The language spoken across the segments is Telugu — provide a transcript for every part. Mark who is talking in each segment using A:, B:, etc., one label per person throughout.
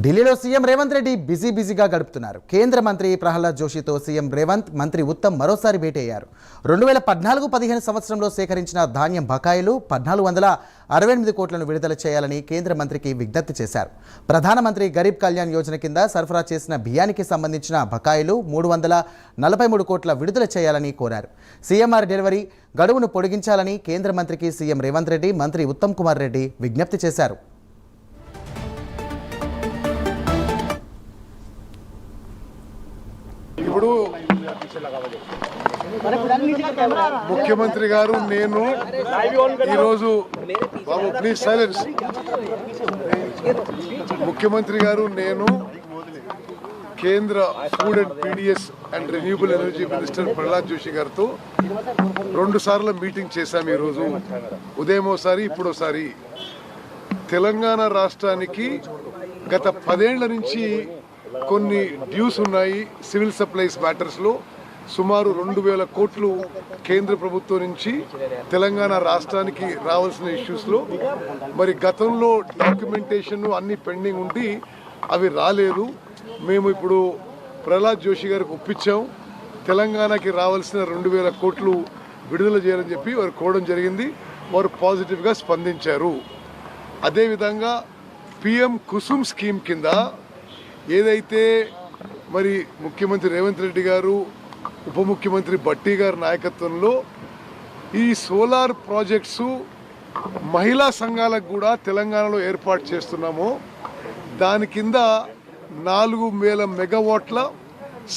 A: ఢిల్లీలో సీఎం రేవంత్ రెడ్డి బిజీగా గడుపుతున్నారు. కేంద్ర మంత్రి ప్రహ్లాద్ జోషితో సీఎం రేవంత్, మంత్రి ఉత్తమ్ మరోసారి భేటీ అయ్యారు. 2014-15 సంవత్సరంలో సేకరించిన ధాన్యం బకాయిలు 1468 కోట్లను విడుదల చేయాలని కేంద్ర మంత్రికి విజ్ఞప్తి చేశారు. ప్రధానమంత్రి గరీబ్ కళ్యాణ్ యోజన కింద సరఫరా చేసిన బియ్యానికి సంబంధించిన బకాయిలు 343 కోట్ల విడుదల చేయాలని కోరారు. సీఎంఆర్ డెలివరీ గడువును పొడిగించాలని కేంద్ర మంత్రికి సీఎం రేవంత్ రెడ్డి, మంత్రి ఉత్తమ్ కుమార్ రెడ్డి విజ్ఞప్తి చేశారు.
B: ఇప్పుడు ముఖ్యమంత్రి గారు నేను ఈరోజు బాబు ప్లీజ్ సైలెన్స్ ముఖ్యమంత్రి గారు నేను కేంద్ర food and PDS and renewable energy minister Prahlad Joshi గారితో 2 సార్లు మీటింగ్ చేశాం. ఈరోజు ఉదయం ఒకసారి, ఇప్పుడోసారి. తెలంగాణ రాష్ట్రానికి గత 10 ఏళ్ల నుంచి కొన్ని డ్యూస్ ఉన్నాయి. సివిల్ సప్లైస్ మ్యాటర్స్లో సుమారు 2000 కోట్లు కేంద్ర ప్రభుత్వం నుంచి తెలంగాణ రాష్ట్రానికి రావాల్సిన ఇష్యూస్లో మరి గతంలో డాక్యుమెంటేషన్ అన్ని పెండింగ్ ఉండి అవి రాలేదు. మేము ఇప్పుడు ప్రహ్లాద్ జోషి గారికి ఒప్పించాం. తెలంగాణకి రావాల్సిన 2000 కోట్లు విడుదల చేయాలని చెప్పి వారు కోరడం జరిగింది. వారు పాజిటివ్గా స్పందించారు. అదేవిధంగా పిఎం కుసుమ్ స్కీమ్ కింద ఏదైతే మరి ముఖ్యమంత్రి రేవంత్ రెడ్డి గారు, ఉప ముఖ్యమంత్రి భట్టి గారి నాయకత్వంలో ఈ సోలార్ ప్రాజెక్ట్స్ మహిళా సంఘాలకు కూడా తెలంగాణలో ఏర్పాటు చేస్తున్నామో దాని కింద 4000 మెగావాట్ల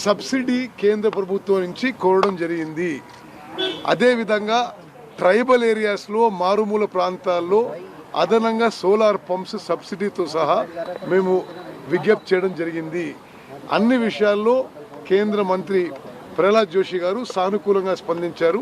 B: సబ్సిడీ కేంద్ర ప్రభుత్వం నుంచి కోరడం జరిగింది. అదేవిధంగా ట్రైబల్ ఏరియాస్లో, మారుమూల ప్రాంతాల్లో అదనంగా సోలార్ పంప్స్ సబ్సిడీతో సహా మేము విజ్ఞప్తి చేయడం జరిగింది. అన్ని విషయాల్లో కేంద్ర మంత్రి ప్రహ్లాద్ జోషి గారు సానుకూలంగా స్పందించారు.